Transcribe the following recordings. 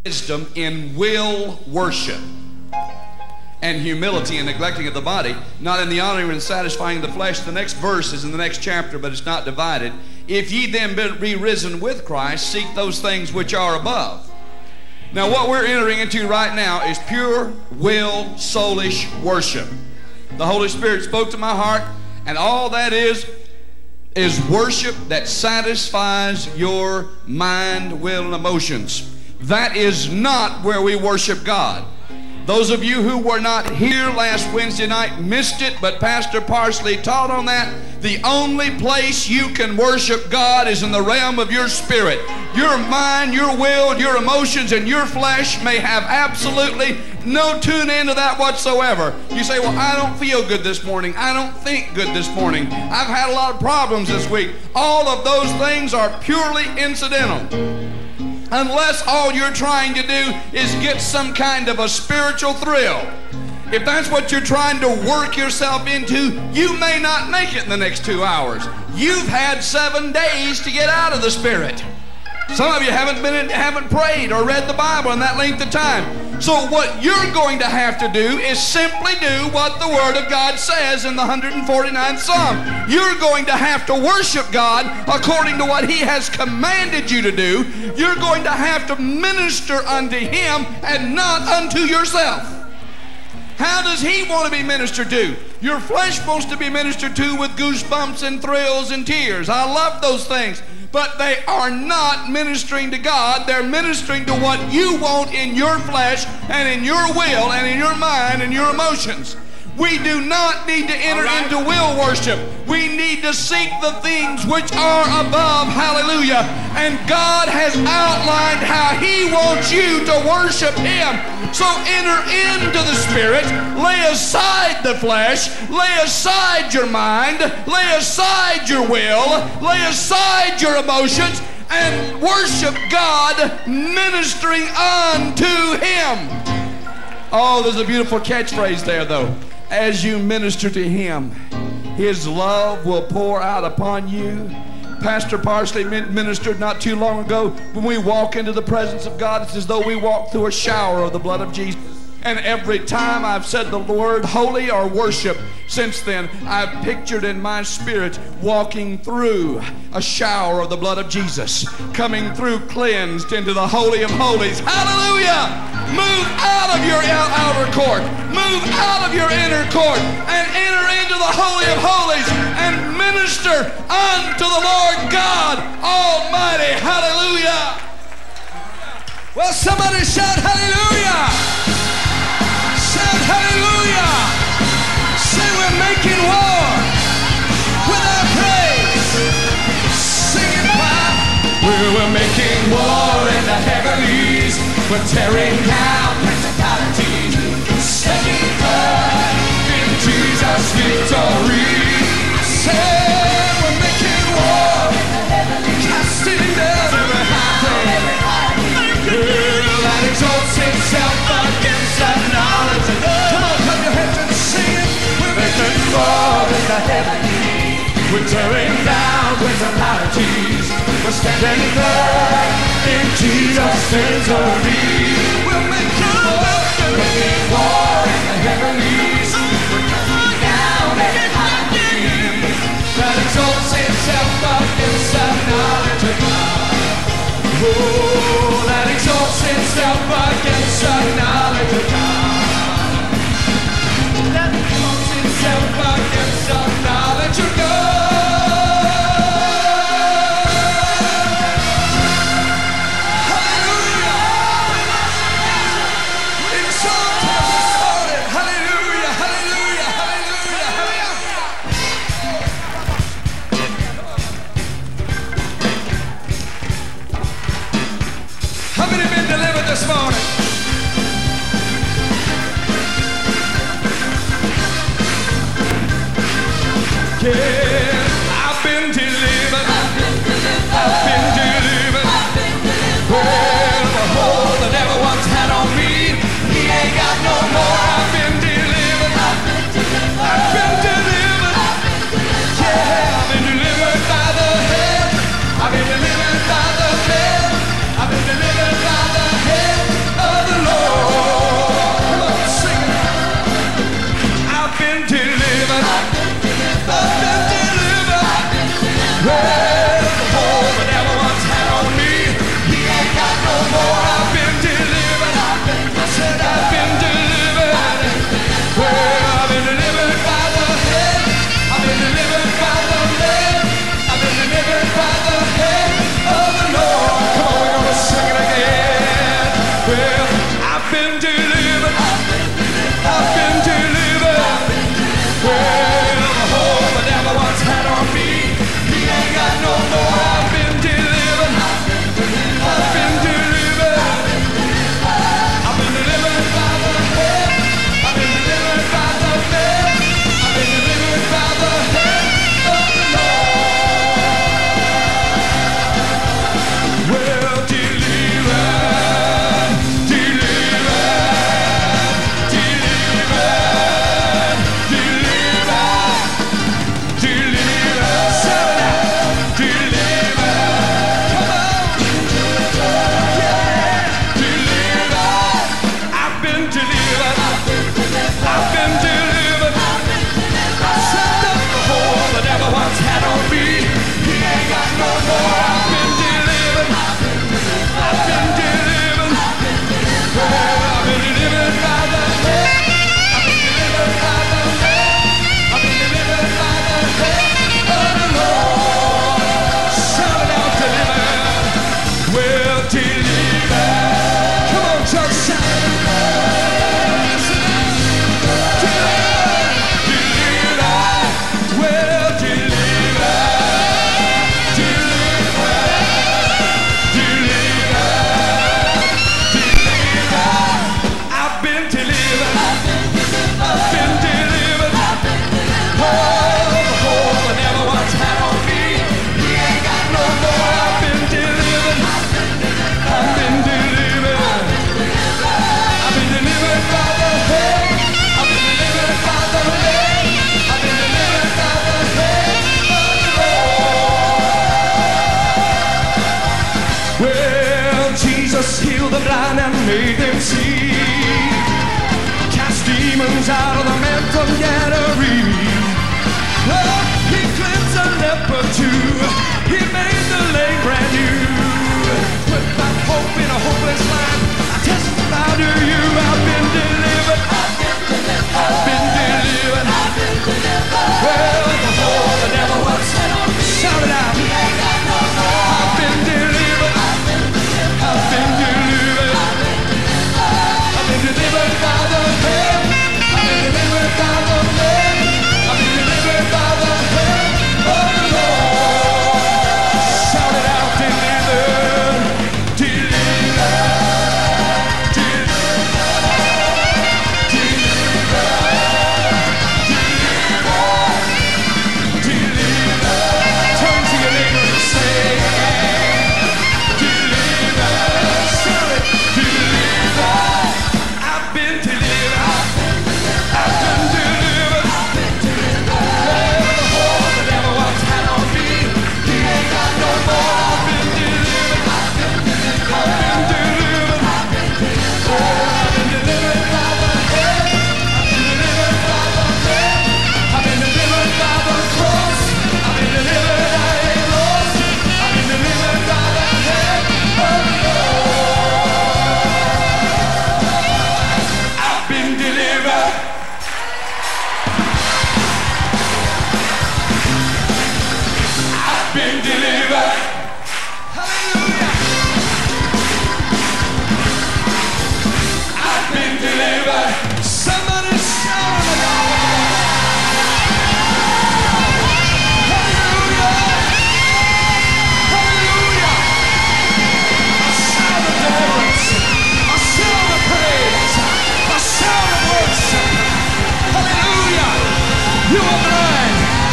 wisdom in will worship, and humility and neglecting of the body, not in the honoring and satisfying the flesh. The next verse is in the next chapter, but it's not divided. If ye then be risen with Christ, seek those things which are above. Now what we're entering into right now is pure will, soulish worship. The Holy Spirit spoke to my heart, and all that is worship that satisfies your mind, will, and emotions. That is not where we worship God. Those of you who were not here last Wednesday night missed it, but Pastor Parsley taught on that. The only place you can worship God is in the realm of your spirit. Your mind, your will, your emotions, and your flesh may have absolutely no tune into that whatsoever. You say, well, I don't feel good this morning. I don't think good this morning. I've had a lot of problems this week. All of those things are purely incidental. Unless all you're trying to do is get some kind of a spiritual thrill. If that's what you're trying to work yourself into, you may not make it in the next 2 hours. You've had 7 days to get out of the Spirit. Some of you haven't prayed or read the Bible in that length of time. So what you're going to have to do is simply do what the Word of God says in the 149th Psalm. You're going to have to worship God according to what He has commanded you to do. You're going to have to minister unto Him and not unto yourself. How does He want to be ministered to? Your flesh wants to be ministered to with goosebumps and thrills and tears. I love those things. But they are not ministering to God. They're ministering to what you want in your flesh and in your will and in your mind and your emotions. We do not need to enter into will worship. We need to seek the things which are above. Hallelujah. And God has outlined how He wants you to worship Him. So enter into the Spirit, lay aside the flesh, lay aside your mind, lay aside your will, lay aside your emotions, and worship God, ministering unto Him. Oh, there's a beautiful catchphrase there, though. As you minister to Him, His love will pour out upon you. Pastor Parsley ministered not too long ago. When we walk into the presence of God, it's as though we walk through a shower of the blood of Jesus. And every time I've said the word holy or worship since then, I've pictured in my spirit walking through a shower of the blood of Jesus, coming through cleansed into the Holy of Holies. Hallelujah! Move out of your outer court. Move out of your inner court and enter into the Holy of Holies and minister unto the Lord God Almighty. Hallelujah! Well, somebody shout hallelujah! Shout hallelujah! Say we're making war with our praise. Sing it loud. We're making war in the heavenlies. We're tearing down principalities. Setting blood in Jesus' victory. Say we're making war in the heavenlies. Casting down every high thing that exalts itself against the knowledge of God. Come on, clap your hands and sing it. We're making war in the heavenlies. We're tearing down principalities. We're standing firm in Jesus' victory. We're making war in the heavenlies. We're tearing down principalities that exalts itself against the knowledge of God. Oh, that exalts itself against the knowledge of God. That exalts itself against the knowledge of God. Hallelujah! Exalt us this morning. Hallelujah! Hallelujah! Hallelujah! How many been delivered this morning? Yeah, I've been delivered. I've been delivered. Well, the hold the devil once had on me, he ain't got no more. I've been delivered. I've been delivered. Yeah, I've been delivered by the head. I've been delivered by the head. I've been delivered by the head.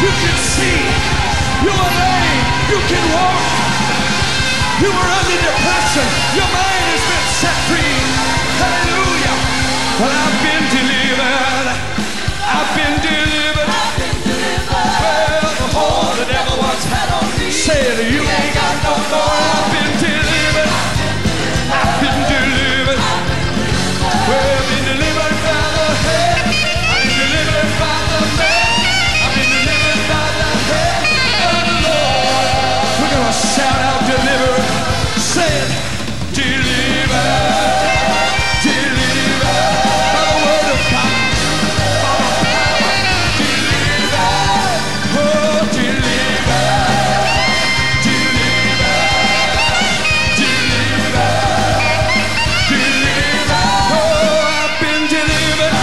You can see. You are lame. You can walk. You were under depression. Your mind has been set free. Hallelujah. Well, I've been delivered. I've been delivered. Well, the hold the devil once had on me. Said you ain't got no more. I've been delivered. I've been delivered. Well, I've been delivered by the head. I've been delivered by the man. I've been delivered by the head of the Lord. We're going to shout out delivered. Say it. Delivered. Delivered by the word of God. By the power. Delivered. Oh, delivered. Delivered. Delivered. Delivered. Oh, I've been delivered.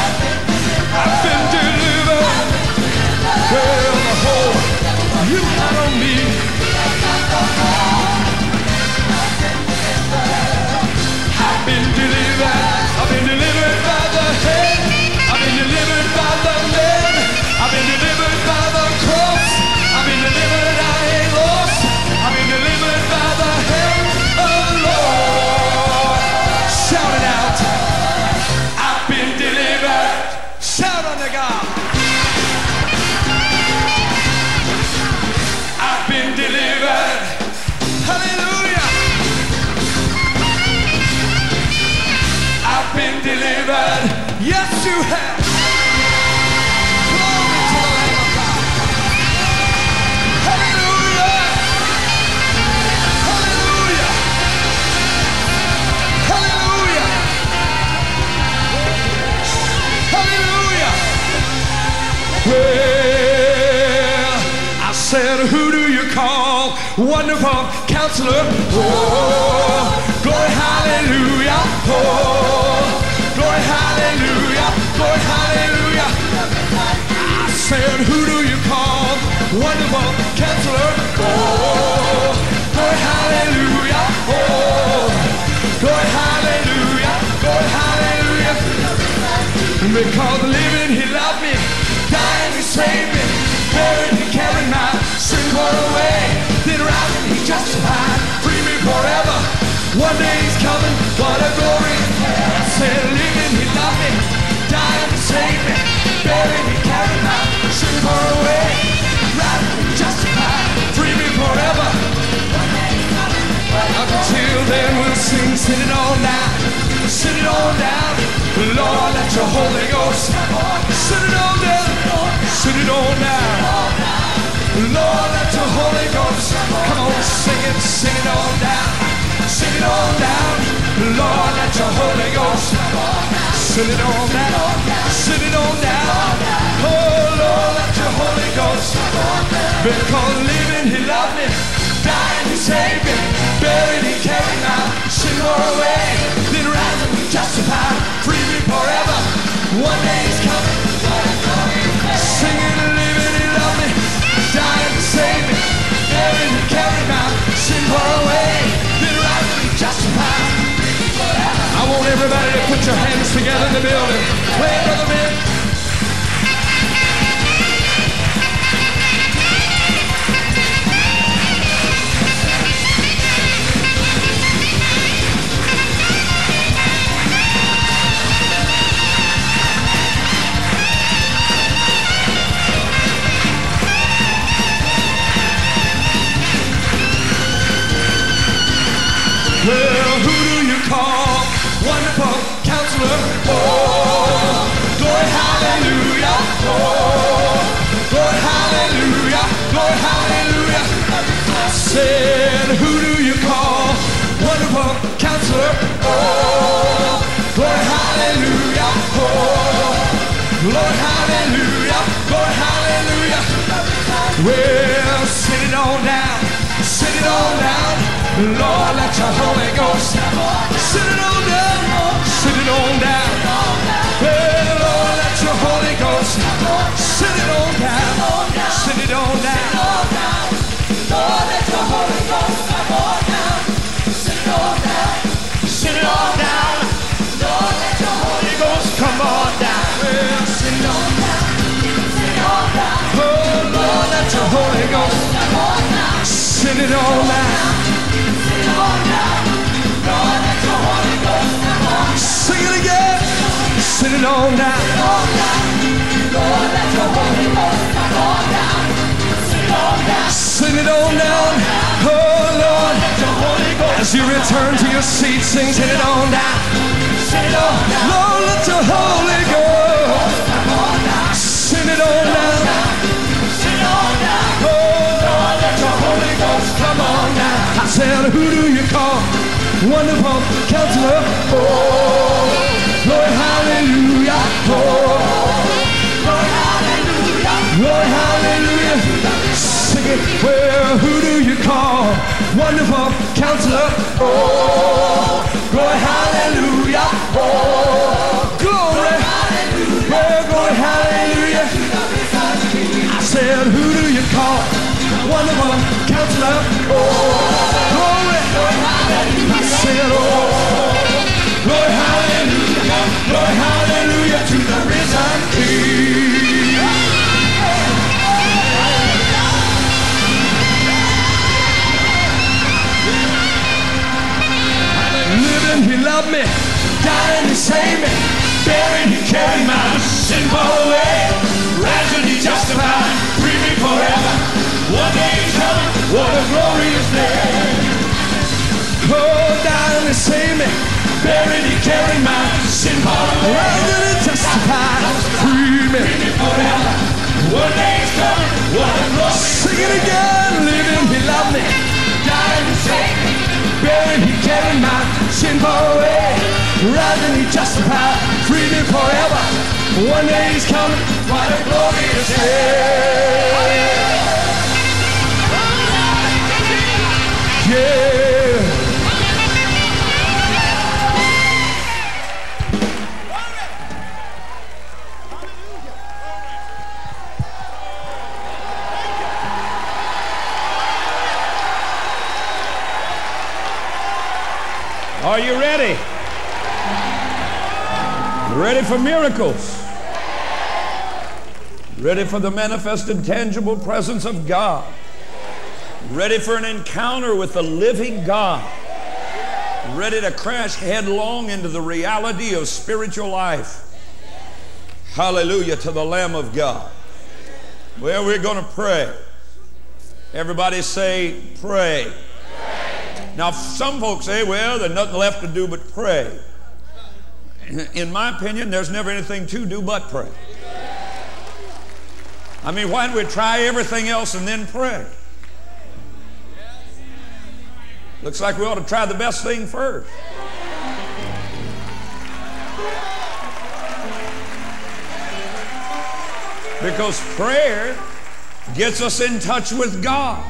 I've been delivered. Well, the whole you had on me. I've been delivered. I've been delivered by the head. I've been delivered by the man. I've been delivered by the cross. I've been delivered. I ain't lost. I've been delivered by the hand of the Lord. Shout it out. I've been delivered. Shout unto God. I've been delivered. Hallelujah. I've been delivered. Yes, you have. Glory to the Lamb of God. Hallelujah. Hallelujah. Hallelujah. Hallelujah. Well, I said, who do you call? Wonderful Counselor. Oh, glory, hallelujah. Oh, glory, hallelujah. Glory, hallelujah. I said, who do you call? Wonderful Counselor. Oh, glory, hallelujah. Oh, glory, hallelujah. Glory, hallelujah. Because living, he loved me. Dying, he saved me. Buried, he carried my sin far away. Then rising, he justified. Free me forever. One day he's coming. What a glory. I said, living, he loved me. Dying, he saved me. Buried, he carried my sin far away. Rising, he justified. Free me forever. Up until then, we'll sing, send it on down. Send it on down. Lord, let your Holy Ghost send it on down. Send it on down. Lord, let your Holy Ghost come on, sing it on down. Sing it on down. Lord, let your Holy Ghost send it on down. Send it on down. Oh, Lord, let your Holy Ghost. Because living, he loved me. Dying, he saved me. Buried, he carried my sin far away. Then rising, he justified. Free me forever. One day he's coming. Singing and living, he loved me. Dying, he saved me. Buried, he carried my sin far away. Then rising, he justified. I want everybody to put your hands together in the building. Play it, Brother Ben. Well, who do you call? Wonderful Counselor. Oh, glory, hallelujah. Oh, glory, hallelujah. Glory, hallelujah. I said, who do you call? Wonderful Counselor. Oh, glory, hallelujah. Oh, glory, hallelujah. Glory, hallelujah. Well, send it on down. Send it on down. Lord, let your Holy Ghost send it on down. Send it on down. Well, Lord, let your Holy Ghost send it on down. Send it on down. Lord, let your Holy Ghost come on down. Send it on down. Send it on down. Lord, let your Holy Ghost come on down. Well, send it on down. Send it on down. Oh, Lord, Send it on now. Sing it again. Send it on down. Send it on down. Oh Lord, as you return to your seat, sing, send it on down. Lord, let the Holy Ghost send it on down. Oh Lord, let the Holy Ghost come on down. I said, who do you call? Wonderful Counselor. Oh, Lord, hallelujah. Oh, Lord, hallelujah. Lord, hallelujah. Sing it. Well, who do you call? Wonderful Counselor. Oh, Lord, hallelujah. Oh, glory. Well, glory, hallelujah. I said, who do you call? Wonderful Counselor. Oh, glory. I said, oh, Lord, hallelujah. Lord, hallelujah to the risen King. Living, he loved me. Dying, he saved me. Buried, he carried my sin far away. Rising, he justified. Free me forever. One day he's coming. What a glorious day. Oh, dying, he saved me. Buried, he carried my sin far away. Rising, he justified. Free me forever. One day he's coming. What a glorious day. Sing it again. Living, he loved me. Dying, he saved me. Buried, he carried my sin far away. Rising, he justified, free me forever. One day he's coming, what a glorious day. Yeah. Are you ready? Ready for miracles? Ready for the manifested, tangible presence of God? Ready for an encounter with the living God? Ready to crash headlong into the reality of spiritual life? Hallelujah to the Lamb of God. Well, we're going to pray. Everybody say, pray. Now, some folks say, well, there's nothing left to do but pray. In my opinion, there's never anything to do but pray. I mean, why don't we try everything else and then pray? Looks like we ought to try the best thing first. Because prayer gets us in touch with God.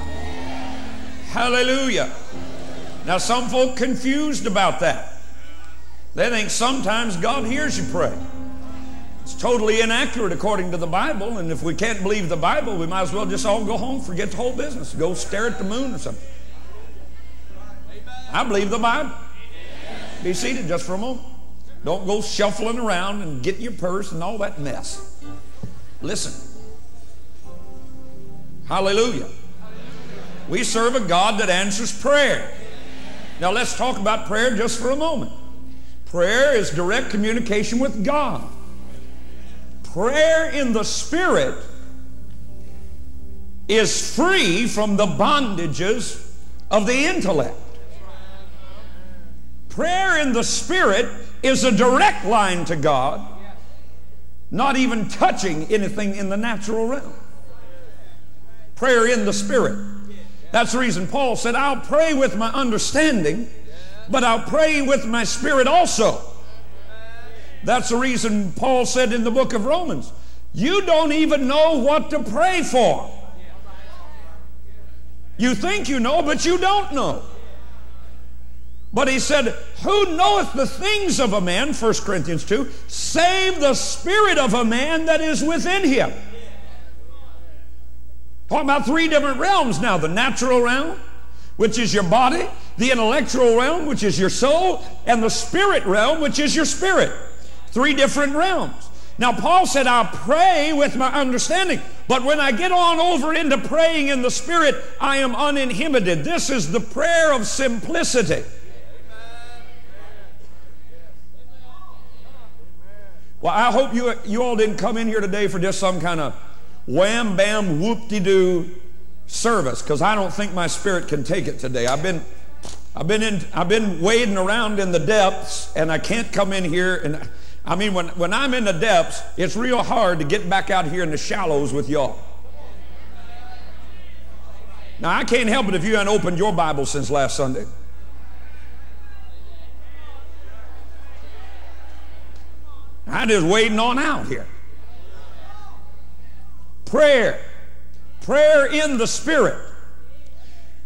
Hallelujah. Now, some folk confused about that. They think sometimes God hears you pray. It's totally inaccurate according to the Bible, and if we can't believe the Bible, we might as well just all go home, forget the whole business, go stare at the moon or something. I believe the Bible. Be seated just for a moment. Don't go shuffling around and getting your purse and all that mess. Listen. Hallelujah. We serve a God that answers prayer. Now let's talk about prayer just for a moment. Prayer is direct communication with God. Prayer in the Spirit is free from the bondages of the intellect. Prayer in the Spirit is a direct line to God, not even touching anything in the natural realm. Prayer in the Spirit. That's the reason Paul said, I'll pray with my understanding, but I'll pray with my spirit also. That's the reason Paul said in the book of Romans, you don't even know what to pray for. You think you know, but you don't know. But he said, who knoweth the things of a man, 1 Corinthians 2, save the spirit of a man that is within him. Talking about three different realms now. The natural realm, which is your body, the intellectual realm, which is your soul, and the spirit realm, which is your spirit. Three different realms. Now, Paul said, I'll pray with my understanding, But when I get on over into praying in the Spirit, I am uninhibited. This is the prayer of simplicity. Well, I hope you all didn't come in here today for just some kind of wham, bam, whoop-de-doo service, because I don't think my spirit can take it today. I've been wading around in the depths, and I can't come in here. And I mean, when I'm in the depths, it's real hard to get back out here in the shallows with y'all. Now, I can't help it if you haven't opened your Bible since last Sunday. I'm just wading on out here. Prayer in the Spirit.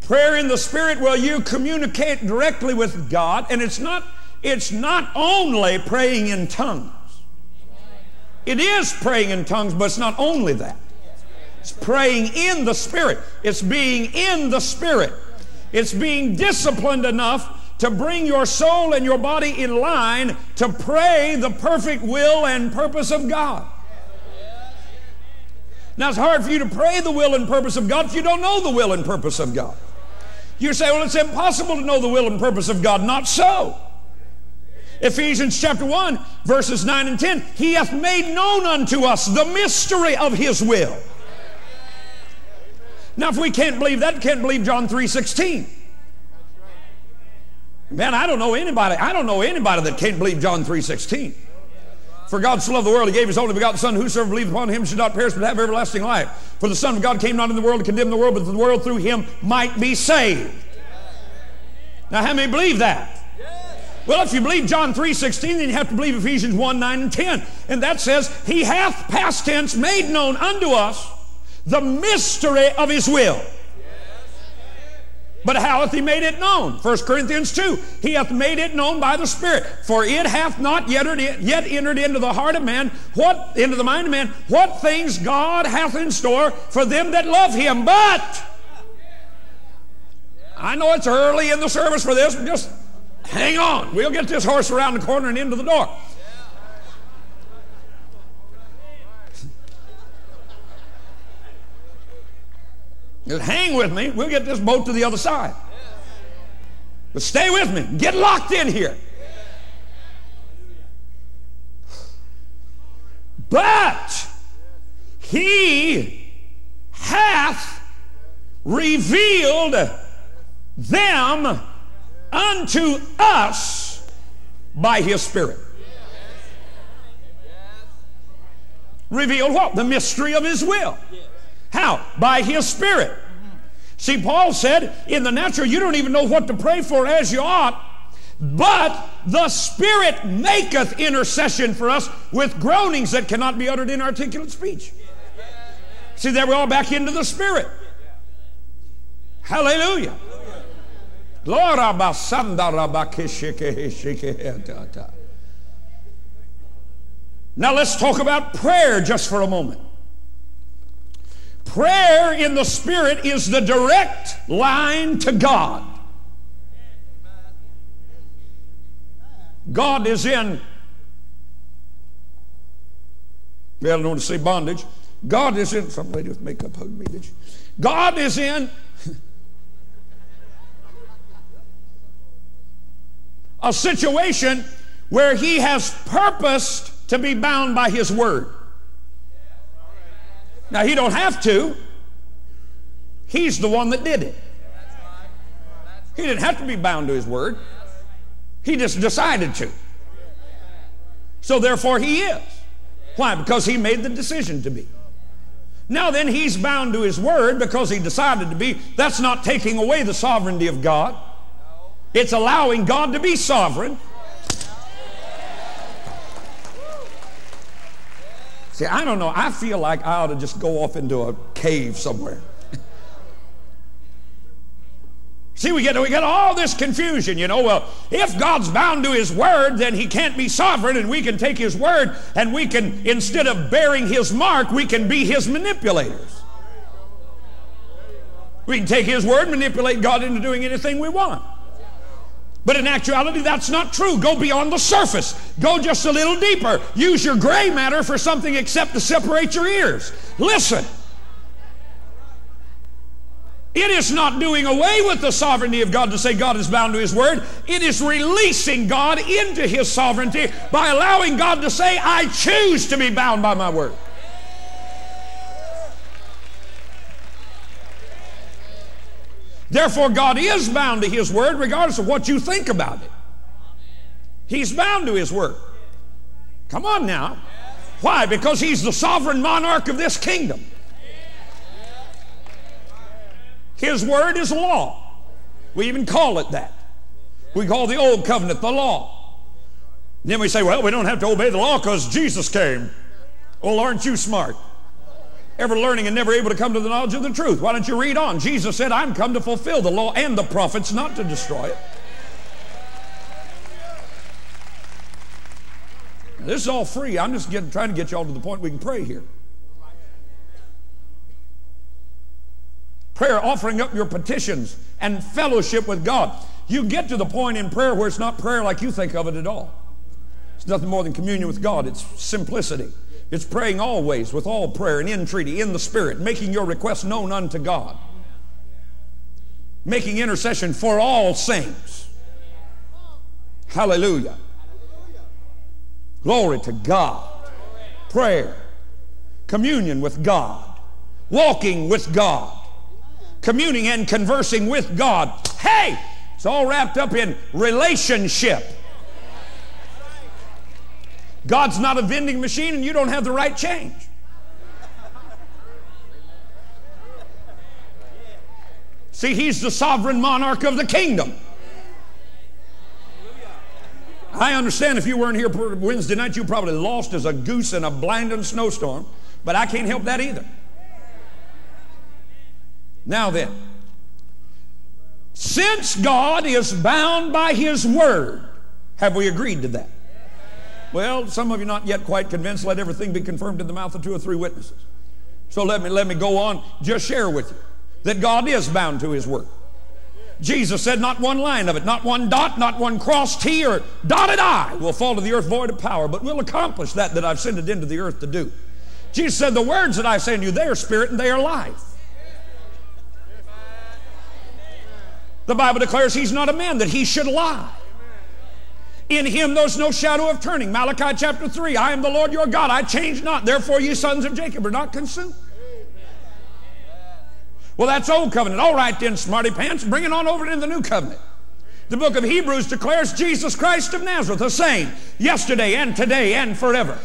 Prayer in the Spirit, well, you communicate directly with God, and it's not only praying in tongues. It is praying in tongues, but it's not only that. It's praying in the Spirit. It's being in the Spirit. It's being disciplined enough to bring your soul and your body in line to pray the perfect will and purpose of God. Now, it's hard for you to pray the will and purpose of God if you don't know the will and purpose of God. You say, well, it's impossible to know the will and purpose of God. Not so. Ephesians chapter 1, verses 9 and 10. He hath made known unto us the mystery of His will. Now, if we can't believe that, can't believe John 3:16. Man, I don't know anybody that can't believe John 3:16. For God so loved the world, He gave His only begotten Son, whosoever believeth upon Him should not perish but have everlasting life. For the Son of God came not into the world to condemn the world, but that the world through Him might be saved. Now, how many believe that? Well, if you believe John 3:16, then you have to believe Ephesians 1, 9, and 10. And that says, He hath, past tense, made known unto us the mystery of His will. But how hath He made it known? 1 Corinthians 2, He hath made it known by the Spirit. For it hath not yet entered into the heart of man, into the mind of man, what things God hath in store for them that love Him. But, I know it's early in the service for this, but just hang on. We'll get this horse around the corner and into the door. Just hang with me. We'll get this boat to the other side. But stay with me. Get locked in here. But He hath revealed them unto us by His Spirit. Revealed what? The mystery of His will. How? By His Spirit. See, Paul said, in the natural, you don't even know what to pray for as you ought, but the Spirit maketh intercession for us with groanings that cannot be uttered in articulate speech. See, there we are back into the Spirit. Hallelujah. Now let's talk about prayer just for a moment. Prayer in the Spirit is the direct line to God. God is in, well, I don't want to say bondage. God is in, some lady with makeup hugged me, did you? God is in a situation where He has purposed to be bound by His Word. Now, He don't have to. He's the one that did it. He didn't have to be bound to His Word. He just decided to. So therefore He is. Why? Because He made the decision to be. Now then, He's bound to His Word because He decided to be. That's not taking away the sovereignty of God. It's allowing God to be sovereign. See, I don't know. I feel like I ought to just go off into a cave somewhere. See, we get all this confusion, you know. Well, if God's bound to His Word, then He can't be sovereign, and we can take His Word, and we can, instead of bearing His mark, we can be His manipulators. We can take His Word, manipulate God into doing anything we want. But in actuality, that's not true. Go beyond the surface. Go just a little deeper. Use your gray matter for something except to separate your ears. Listen. It is not doing away with the sovereignty of God to say God is bound to His Word. It is releasing God into His sovereignty by allowing God to say, I choose to be bound by my Word. Therefore, God is bound to His Word regardless of what you think about it. He's bound to His Word. Come on now. Why? Because He's the sovereign monarch of this kingdom. His Word is law. We even call it that. We call the Old Covenant the law. And then we say, well, we don't have to obey the law because Jesus came. Well, aren't you smart? Ever learning and never able to come to the knowledge of the truth. Why don't you read on? Jesus said, I'm come to fulfill the law and the prophets, not to destroy it. Now, this is all free. I'm just trying to get you all to the point we can pray here. Prayer, offering up your petitions and fellowship with God. You get to the point in prayer where it's not prayer like you think of it at all. It's nothing more than communion with God. It's simplicity. It's praying always with all prayer and entreaty in the Spirit, making your requests known unto God. Making intercession for all saints. Hallelujah. Glory to God. Prayer. Communion with God. Walking with God. Communing and conversing with God. Hey! It's all wrapped up in relationship. God's not a vending machine and you don't have the right change. See, He's the sovereign monarch of the kingdom. I understand if you weren't here Wednesday night, you probably lost as a goose in a blinding snowstorm, but I can't help that either. Now then, since God is bound by His Word, have we agreed to that? Well, some of you not yet quite convinced. Let everything be confirmed in the mouth of 2 or 3 witnesses. So let me go on, just share with you that God is bound to His Word. Jesus said not one line of it, not one dot, not one cross T or dotted I will fall to the earth void of power, but will accomplish that I've sent it into the earth to do. Jesus said the words that I say unto you, they are spirit and they are life. The Bible declares He's not a man that He should lie. In Him there's no shadow of turning. Malachi chapter 3, I am the Lord your God, I change not. Therefore you sons of Jacob are not consumed. Well, that's Old Covenant. All right then, smarty pants, bring it on over into the New Covenant. The book of Hebrews declares Jesus Christ of Nazareth the same yesterday and today and forever.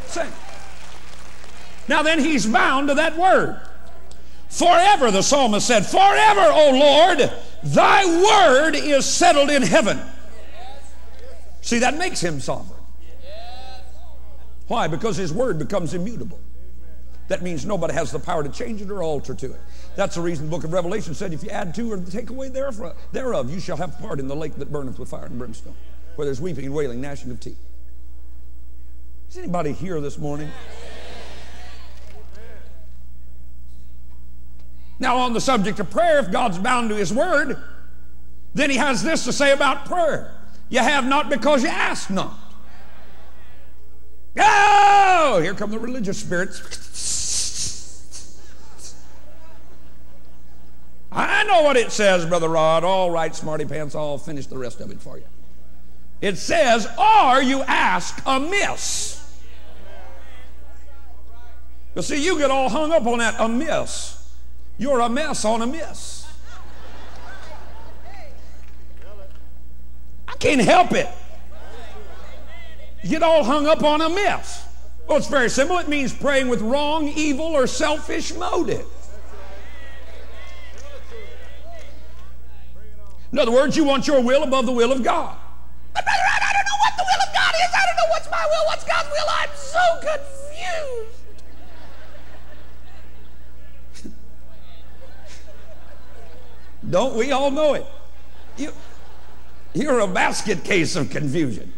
Same. Now then, He's bound to that word. Forever, the psalmist said, forever, O Lord, thy word is settled in heaven. See, that makes Him sovereign. Why? Because His word becomes immutable. That means nobody has the power to change it or alter to it. That's the reason the book of Revelation said, if you add to or take away thereof, you shall have part in the lake that burneth with fire and brimstone, where there's weeping and wailing, gnashing of teeth. Is anybody here this morning? Now, on the subject of prayer, if God's bound to His word, then He has this to say about prayer. You have not because you ask not. Oh, here come the religious spirits. I know what it says, Brother Rod. All right, smarty pants, I'll finish the rest of it for you. It says, or you ask amiss. But see, you get all hung up on that amiss. You're a mess on a miss. I can't help it. You get all hung up on a miss. Well, it's very simple. It means praying with wrong, evil, or selfish motive. In other words, you want your will above the will of God. But Brother Rod, I don't know what the will of God is. I don't know what's my will, what's God's will. I'm so confused. Don't we all know it? You're a basket case of confusion.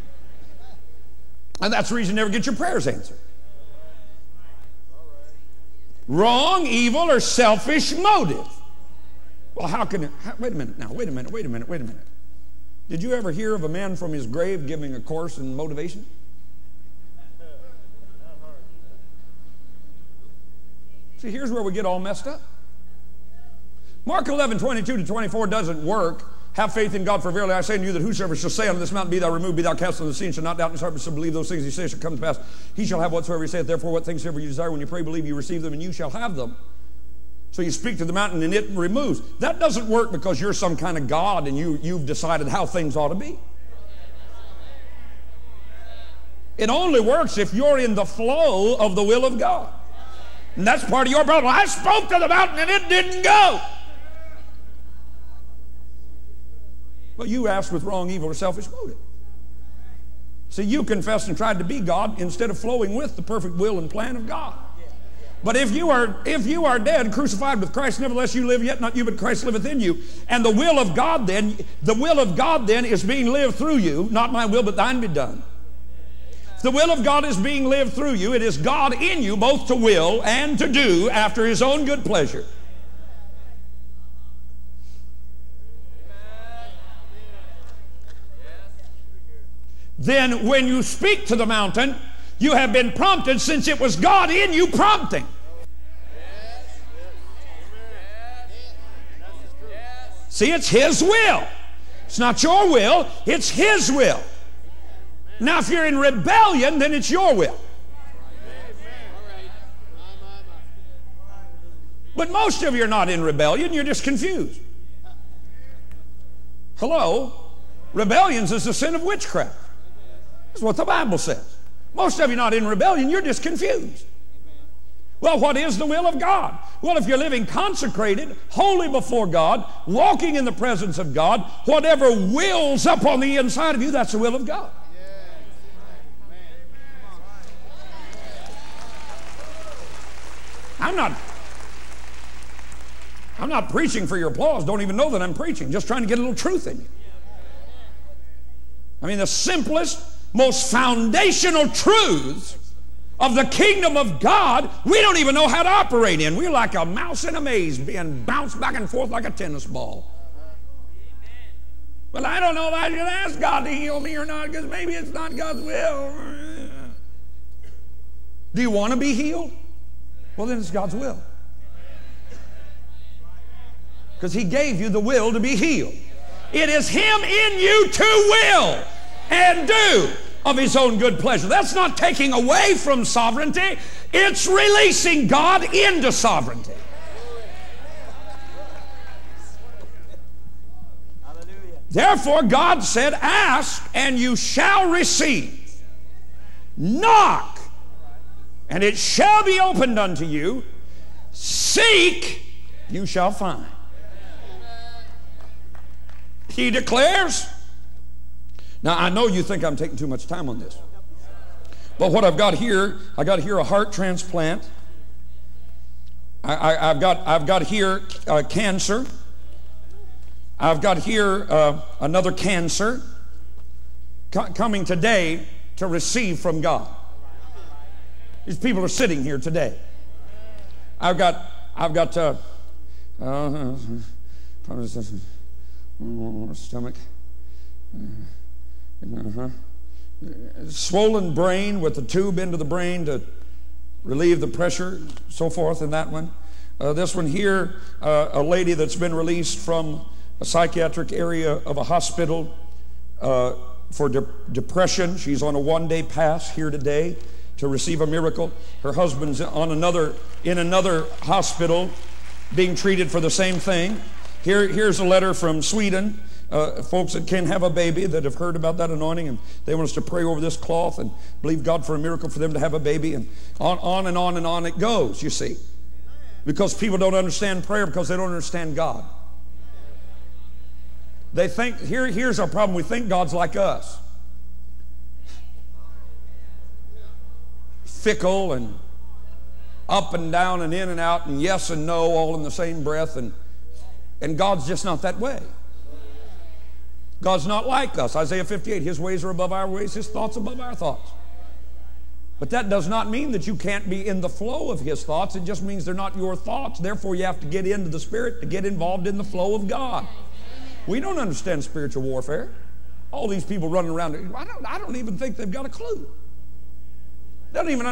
And that's the reason you never get your prayers answered. Wrong, evil, or selfish motive. Well, how can it? Wait a minute now. Wait a minute. Did you ever hear of a man from his grave giving a course in motivation? See, here's where we get all messed up. Mark 11:22-24 doesn't work. Have faith in God, for verily I say unto you that whosoever shall say unto this mountain, be thou removed, be thou cast into the sea, and shall not doubt in his heart, but shall believe those things he saith shall come to pass, he shall have whatsoever he saith. Therefore, what things soever you desire, when you pray, believe you receive them, and you shall have them. So you speak to the mountain, and it removes. That doesn't work because you're some kind of God, and you've decided how things ought to be. It only works if you're in the flow of the will of God. And that's part of your problem. I spoke to the mountain, and it didn't go. But you asked with wrong, evil, or selfish motive. See, you confessed and tried to be God instead of flowing with the perfect will and plan of God. But if you are dead, crucified with Christ, nevertheless you live, yet not you, but Christ liveth in you. And the will of God then is being lived through you, not my will, but thine be done. If the will of God is being lived through you, it is God in you both to will and to do after his own good pleasure. Then when you speak to the mountain, you have been prompted, since it was God in you prompting. See, it's his will. It's not your will, it's his will. Now if you're in rebellion, then it's your will. But most of you are not in rebellion, you're just confused. Hello? Rebellion is the sin of witchcraft. That's what the Bible says. Most of you are not in rebellion, you're just confused. Well, what is the will of God? Well, if you're living consecrated, holy before God, walking in the presence of God, whatever wills up on the inside of you, that's the will of God. I'm not preaching for your applause. Don't even know that I'm preaching. Just trying to get a little truth in you. I mean, the simplest, most foundational truths of the kingdom of God, we don't even know how to operate in. We're like a mouse in a maze being bounced back and forth like a tennis ball. Well, I don't know if I should ask God to heal me or not, because maybe it's not God's will. Do you want to be healed? Well, then it's God's will. Because he gave you the will to be healed. It is him in you to will and do of his own good pleasure. That's not taking away from sovereignty. It's releasing God into sovereignty. Therefore, God said, ask and you shall receive. Knock and it shall be opened unto you. Seek, you shall find. He declares. Now, I know you think I'm taking too much time on this. But what I've got here, I got here a heart transplant. I've got here cancer. I've got here another cancer coming today to receive from God. These people are sitting here today. I've got stomach, swollen brain with the tube into the brain to relieve the pressure, so forth in that one. This one here, a lady that's been released from a psychiatric area of a hospital for depression. She's on a one-day pass here today to receive a miracle. Her husband's in another hospital being treated for the same thing. Here's a letter from Sweden. Folks that can have a baby that have heard about that anointing, and they want us to pray over this cloth and believe God for a miracle for them to have a baby, and on and on and on it goes, you see. Because people don't understand prayer because they don't understand God. They think, here's our problem, we think God's like us. Fickle and up and down and in and out and yes and no all in the same breath, and God's just not that way. God's not like us. Isaiah 58, his ways are above our ways, his thoughts above our thoughts. But that does not mean that you can't be in the flow of his thoughts. It just means they're not your thoughts. Therefore, you have to get into the Spirit to get involved in the flow of God. We don't understand spiritual warfare. All these people running around, I don't even think they've got a clue. They don't even